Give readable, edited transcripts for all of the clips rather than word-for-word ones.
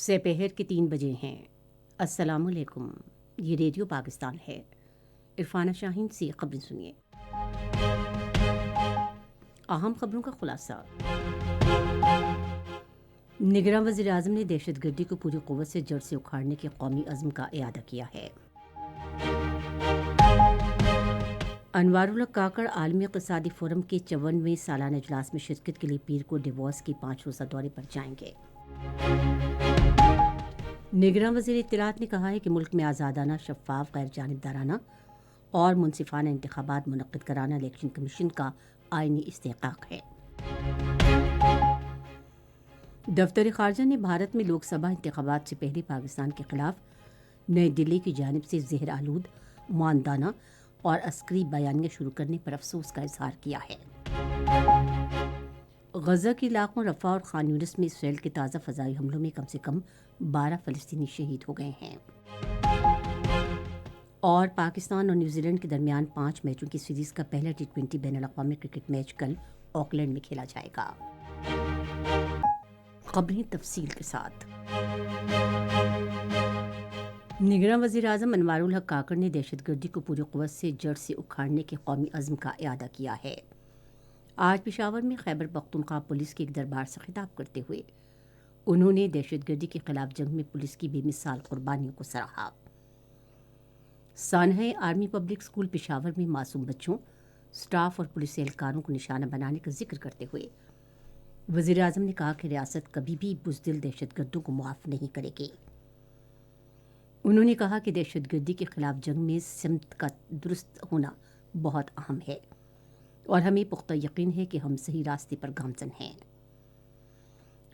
سپہر کے 3 بجے ہیں۔ السلام علیکم، یہ ریڈیو پاکستان ہے۔ عرفانہ شاہین سے خبریں سنیے۔ اہم خبروں کا خلاصہ۔ نگراں وزیر اعظم نے دہشت گردی کو پوری قوت سے جڑ سے اکھاڑنے کے قومی عزم کا اعادہ کیا ہے۔ انوار الحق کاکڑ عالمی اقتصادی فورم کے 54ویں سالانہ اجلاس میں شرکت کے لیے پیر کو ڈیووس کے 5 روزہ دورے پر جائیں گے۔ نگراں وزیر اطلاعات نے کہا ہے کہ ملک میں آزادانہ، شفاف، غیر جانبدارانہ اور منصفانہ انتخابات منعقد کرانا الیکشن کمیشن کا آئینی استحقاق ہے۔ دفتر خارجہ نے بھارت میں لوک سبھا انتخابات سے پہلے پاکستان کے خلاف نئی دلی کی جانب سے زہر آلود، معاندانہ اور عسکری بیانیہ شروع کرنے پر افسوس کا اظہار کیا ہے۔ غزہ کے علاقوں رفح اور خان یونس میں اسرائیل کے تازہ فضائی حملوں میں کم سے کم 12 فلسطینی شہید ہو گئے ہیں۔ اور پاکستان اور نیوزی لینڈ کے درمیان 5 میچوں کی سیریز کا پہلا T20 بین الاقوامی کرکٹ میچ کل آکلینڈ میں کھیلا جائے گا۔ خبریں تفصیل کے ساتھ۔ نگراں وزیر اعظم انوار الحق کاکڑ نے دہشت گردی کو پوری قوت سے جڑ سے اکھاڑنے کے قومی عزم کا اعادہ کیا ہے۔ آج پشاور میں خیبر پختونخوا پولیس کے ایک دربار سے خطاب کرتے ہوئے انہوں نے دہشت گردی کے خلاف جنگ میں پولیس کی بے مثال قربانیوں کو سراہا۔ سانحہ آرمی پبلک اسکول پشاور میں معصوم بچوں، سٹاف اور پولیس اہلکاروں کو نشانہ بنانے کا ذکر کرتے ہوئے وزیر اعظم نے کہا کہ ریاست کبھی بھی بزدل دہشت گردوں کو معاف نہیں کرے گی۔ انہوں نے کہا کہ دہشت گردی کے خلاف جنگ میں سمت کا درست ہونا بہت اہم ہے اور ہمیں پختہ یقین ہے کہ ہم صحیح راستے پر گامزن ہیں۔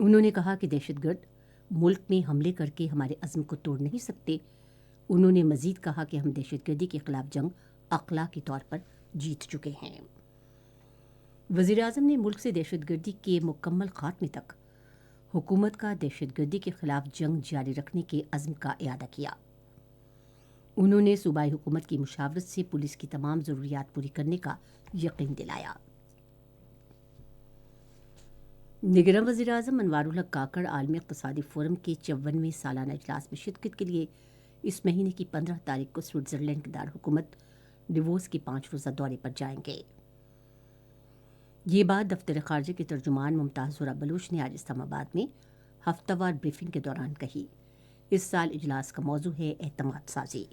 انہوں نے کہا کہ دہشت گرد ملک میں حملے کر کے ہمارے عزم کو توڑ نہیں سکتے۔ انہوں نے مزید کہا کہ ہم دہشت گردی کے خلاف جنگ اخلاقی طور پر جیت چکے ہیں۔ وزیر اعظم نے ملک سے دہشت گردی کے مکمل خاتمے تک حکومت کا دہشت گردی کے خلاف جنگ جاری رکھنے کے عزم کا اعادہ کیا۔ انہوں نے صوبائی حکومت کی مشاورت سے پولیس کی تمام ضروریات پوری کرنے کا یقین دلایا۔ نگراں وزیر اعظم انوار الحق کاکڑ عالمی اقتصادی فورم کے 54ویں سالانہ اجلاس میں شرکت کے لیے اس مہینے کی 15 تاریخ کو سوئٹزرلینڈ کے دارالحکومت ڈیووس کے 5 روزہ دورے پر جائیں گے۔ یہ بات دفتر خارجہ کے ترجمان ممتاز زہرا بلوچ نے آج اسلام آباد میں ہفتہ وار بریفنگ کے دوران کہی۔ اس سال اجلاس کا موضوع ہے اعتماد سازی۔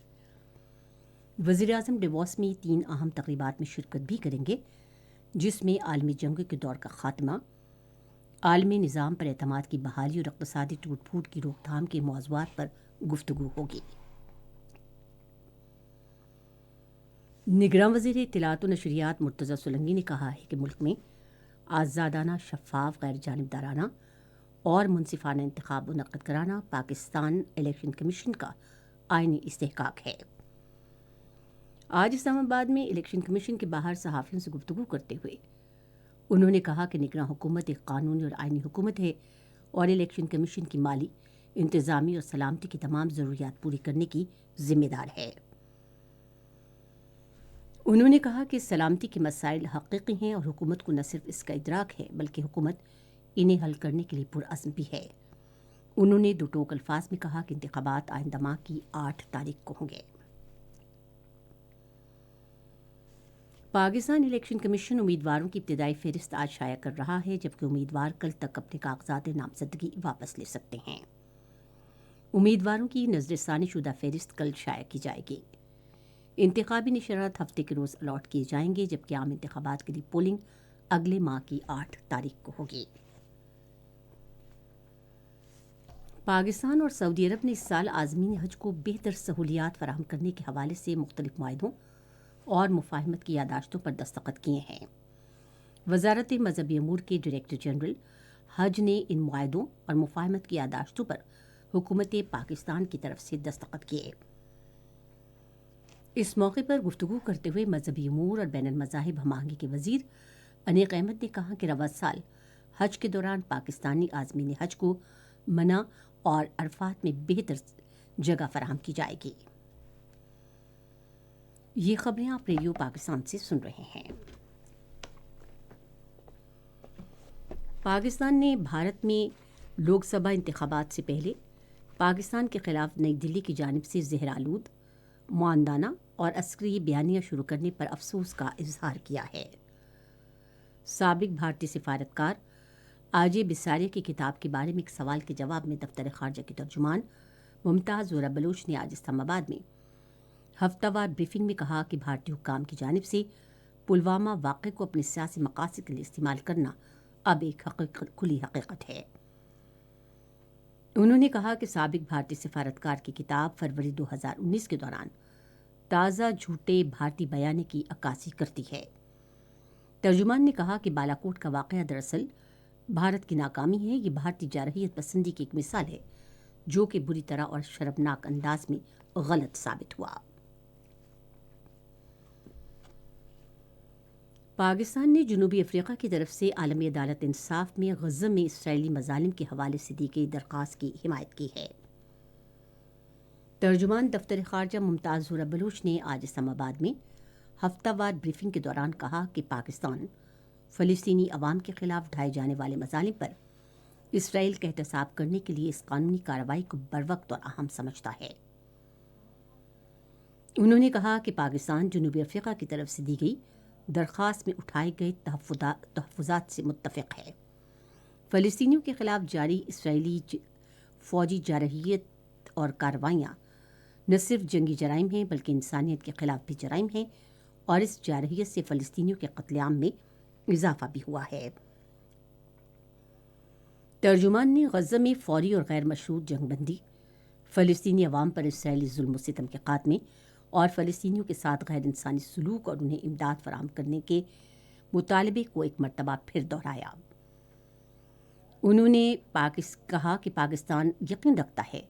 وزیر اعظم ڈیووس میں 3 اہم تقریبات میں شرکت بھی کریں گے، جس میں عالمی جنگوں کے دور کا خاتمہ، عالمی نظام پر اعتماد کی بحالی اور اقتصادی ٹوٹ پھوٹ کی روک تھام کے موضوعات پر گفتگو ہوگی۔ نگراں وزیر اطلاعات و نشریات مرتضی سولنگی نے کہا ہے کہ ملک میں آزادانہ، شفاف، غیر جانبدارانہ اور منصفانہ انتخاب منعقد کرانا پاکستان الیکشن کمیشن کا آئینی استحقاق ہے۔ آج اسلام آباد میں الیکشن کمیشن کے باہر صحافیوں سے گفتگو کرتے ہوئے انہوں نے کہا کہ نگراں حکومت ایک قانونی اور آئینی حکومت ہے اور الیکشن کمیشن کی مالی، انتظامی اور سلامتی کی تمام ضروریات پوری کرنے کی ذمہ دار ہے۔ انہوں نے کہا کہ سلامتی کے مسائل حقیقی ہیں اور حکومت کو نہ صرف اس کا ادراک ہے بلکہ حکومت انہیں حل کرنے کے لیے پرعزم بھی ہے۔ انہوں نے 2 ٹوک الفاظ میں کہا کہ انتخابات آئندہ ماہ کی 8 تاریخ کو ہوں گے۔ پاکستان الیکشن کمیشن امیدواروں کی ابتدائی فہرست آج شائع کر رہا ہے، جبکہ امیدوار کل تک اپنے کاغذات نامزدگی واپس لے سکتے ہیں۔ امیدواروں کی نظر ثانی شدہ فہرست کل شائع کی جائے گی۔ انتخابی نشانات ہفتے کے روز الاٹ کیے جائیں گے، جبکہ عام انتخابات کے لیے پولنگ اگلے ماہ کی 8 تاریخ کو ہوگی۔ پاکستان اور سعودی عرب نے اس سال عازمین حج کو بہتر سہولیات فراہم کرنے کے حوالے سے مختلف معاہدوں اور مفاہمت کی یادداشتوں پر دستخط کیے ہیں۔ وزارت مذہبی امور کے ڈائریکٹر جنرل حج نے ان معاہدوں اور مفاہمت کی یادداشتوں پر حکومت پاکستان کی طرف سے دستخط کیے۔ اس موقع پر گفتگو کرتے ہوئے مذہبی امور اور بین المذاہب ہم آہنگی کے وزیر انیق احمد نے کہا کہ رواں سال حج کے دوران پاکستانی عازمین حج کو منی اور عرفات میں بہتر جگہ فراہم کی جائے گی۔ یہ خبریں آپ ریڈیو پاکستان سے سن رہے ہیں۔ پاکستان نے بھارت میں لوک سبھا انتخابات سے پہلے پاکستان کے خلاف نئی دلی کی جانب سے زہر آلود، معاندانہ اور عسکری بیانیہ شروع کرنے پر افسوس کا اظہار کیا ہے۔ سابق بھارتی سفارتکار آجے بساریہ کی کتاب کے بارے میں ایک سوال کے جواب میں دفتر خارجہ کی ترجمان ممتاز زہرا بلوچ نے آج اسلام آباد میں ہفتہ وار بریفنگ میں کہا کہ بھارتی حکام کی جانب سے پلوامہ واقعے کو اپنے سیاسی مقاصد کے لیے استعمال کرنا اب ایک کھلی حقیقت ہے۔ انہوں نے کہا کہ سابق بھارتی سفارتکار کی کتاب فروری 2019 کے دوران تازہ جھوٹے بھارتی بیانے کی عکاسی کرتی ہے۔ ترجمان نے کہا کہ بالاکوٹ کا واقعہ دراصل بھارت کی ناکامی ہے۔ یہ بھارتی جارحیت پسندی کی ایک مثال ہے جو کہ بری طرح اور شرمناک انداز میں غلط ثابت ہوا۔ پاکستان نے جنوبی افریقہ کی طرف سے عالمی عدالت انصاف میں غزہ میں اسرائیلی مظالم کے حوالے سے دی گئی درخواست کی حمایت کی ہے۔ ترجمان دفتر خارجہ ممتاز زہرا بلوچ نے آج اسلام آباد میں ہفتہ وار بریفنگ کے دوران کہا کہ پاکستان فلسطینی عوام کے خلاف ڈھائے جانے والے مظالم پر اسرائیل کا احتساب کرنے کے لیے اس قانونی کارروائی کو بروقت اور اہم سمجھتا ہے۔ انہوں نے کہا کہ پاکستان جنوبی افریقہ کی طرف سے دی گئی درخواست میں اٹھائے گئے تحفظات سے متفق ہے۔ فلسطینیوں کے خلاف جاری اسرائیلی فوجی جارحیت اور کارروائیاں نہ صرف جنگی جرائم ہیں بلکہ انسانیت کے خلاف بھی جرائم ہیں، اور اس جارحیت سے فلسطینیوں کے قتل عام میں اضافہ بھی ہوا ہے۔ ترجمان نے غزہ میں فوری اور غیر مشروط جنگ بندی، فلسطینی عوام پر اسرائیلی ظلم و ستم کے خاتمے اور فلسطینیوں کے ساتھ غیر انسانی سلوک اور انہیں امداد فراہم کرنے کے مطالبے کو ایک مرتبہ پھر دہرایا۔ انہوں نے کہا کہ پاکستان یقین رکھتا ہے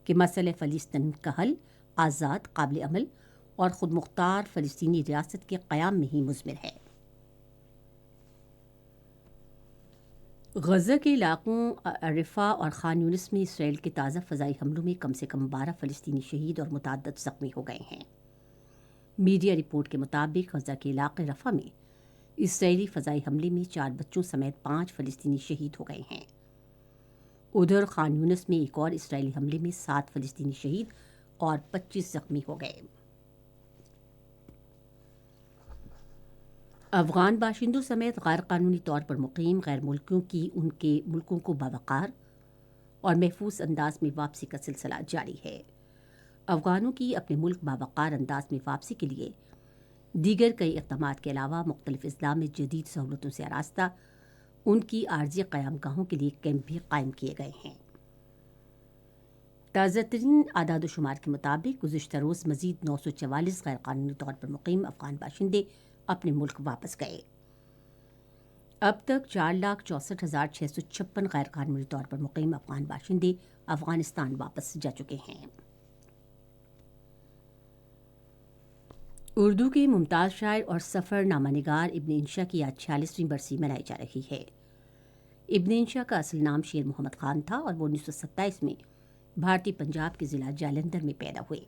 کہ مسئلہ فلسطین کا حل آزاد، قابل عمل اور خود مختار فلسطینی ریاست کے قیام میں ہی مضمر ہے۔ غزہ کے علاقوں رفح اور خان یونس میں اسرائیل کے تازہ فضائی حملوں میں کم سے کم 12 فلسطینی شہید اور متعدد زخمی ہو گئے ہیں۔ میڈیا رپورٹ کے مطابق غزہ کے علاقے رفح میں اسرائیلی فضائی حملے میں 4 بچوں سمیت 5 فلسطینی شہید ہو گئے ہیں۔ ادھر خان یونس میں ایک اور اسرائیلی حملے میں 7 فلسطینی شہید اور 25 زخمی ہو گئے۔ افغان باشندوں سمیت غیر قانونی طور پر مقیم غیر ملکیوں کی ان کے ملکوں کو باوقار اور محفوظ انداز میں واپسی کا سلسلہ جاری ہے۔ افغانوں کی اپنے ملک باوقار انداز میں واپسی کے لیے دیگر کئی اقدامات کے علاوہ مختلف اضلاع میں جدید سہولتوں سے آراستہ ان کی عارضی قیام گاہوں کے لیے کیمپ بھی قائم کیے گئے ہیں۔ تازہ ترین اعداد و شمار کے مطابق گزشتہ روز مزید 944 غیر قانونی طور پر مقیم افغان باشندے اپنے ملک واپس گئے۔ اب تک 4,64,656 غیر قانونی طور پر مقیم افغان باشندے افغانستان واپس جا چکے ہیں۔ اردو کے ممتاز شاعر اور سفر نامہ نگار ابن انشا کی آج 46ویں برسی منائی جا رہی ہے۔ ابن انشا کا اصل نام شیر محمد خان تھا اور وہ 1927 میں بھارتی پنجاب کے ضلع جالندھر میں پیدا ہوئے۔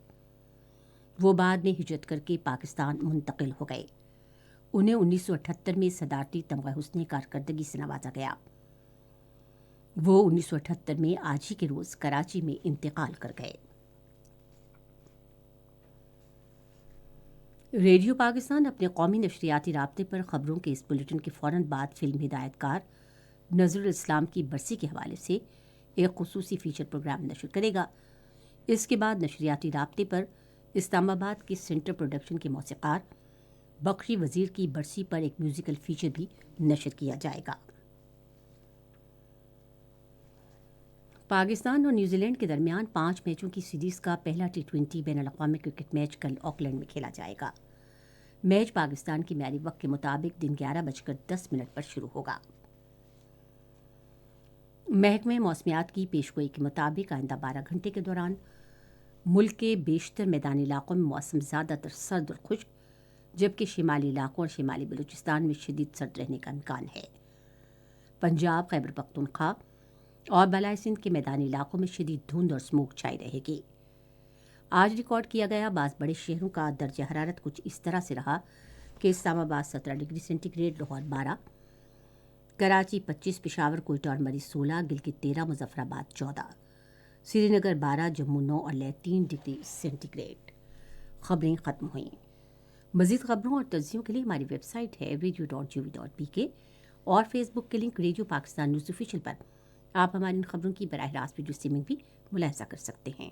وہ بعد میں ہجرت کر کے پاکستان منتقل ہو گئے۔ انہیں 1978 میں صدارتی تمغہ حسن کارکردگی سے نوازا گیا۔ وہ 1978 میں آج ہی کے روز کراچی میں انتقال کر گئے۔ ریڈیو پاکستان اپنے قومی نشریاتی رابطے پر خبروں کے اس بلیٹن کے فوراً بعد فلم ہدایت کار نذر الاسلام کی برسی کے حوالے سے ایک خصوصی فیچر پروگرام نشر کرے گا۔ اس کے بعد نشریاتی رابطے پر اسلام آباد کے سینٹر پروڈکشن کے موسیقار بخشی وزیر کی برسی پر ایک میوزیکل فیچر بھی نشر کیا جائے گا۔ پاکستان اور نیوزی لینڈ کے درمیان 5 میچوں کی سیریز کا پہلا T20 بین الاقوامی کرکٹ میچ کل آکلینڈ میں کھیلا جائے گا۔ میچ پاکستان کے معیاری وقت کے مطابق دن 11:10 پر شروع ہوگا۔ محکمہ موسمیات کی پیشگوئی کے مطابق آئندہ 12 گھنٹے کے دوران ملک کے بیشتر میدانی علاقوں میں موسم زیادہ تر سرد اور خشک، جبکہ شمالی علاقوں اور شمالی بلوچستان میں شدید سرد رہنے کا امکان ہے۔ پنجاب، خیبر پختونخوا اور بالائی سندھ کے میدانی علاقوں میں شدید دھند اور سموگ چھائی رہے گی۔ آج ریکارڈ کیا گیا بعض بڑے شہروں کا درجہ حرارت کچھ اس طرح سے رہا کہ Islamabad 17 degree centigrade, Lahore 12، Karachi 25، Peshawar, Quetta اور مری 16، گلگت 13، مظفر آباد 14، سری نگر 12, جموں 9 اور لیہ 3 ڈگری سینٹی گریڈ۔ خبریں ختم ہوئیں۔ مزید خبروں اور تجزیوں کے لیے ہماری ویب سائٹ ہے radio.gov.pk اور فیس بک کے link radio Pakistan news official پر آپ ہماری ان خبروں کی براہ راست ویڈیو اسٹریمنگ بھی ملاحظہ کر سکتے ہیں۔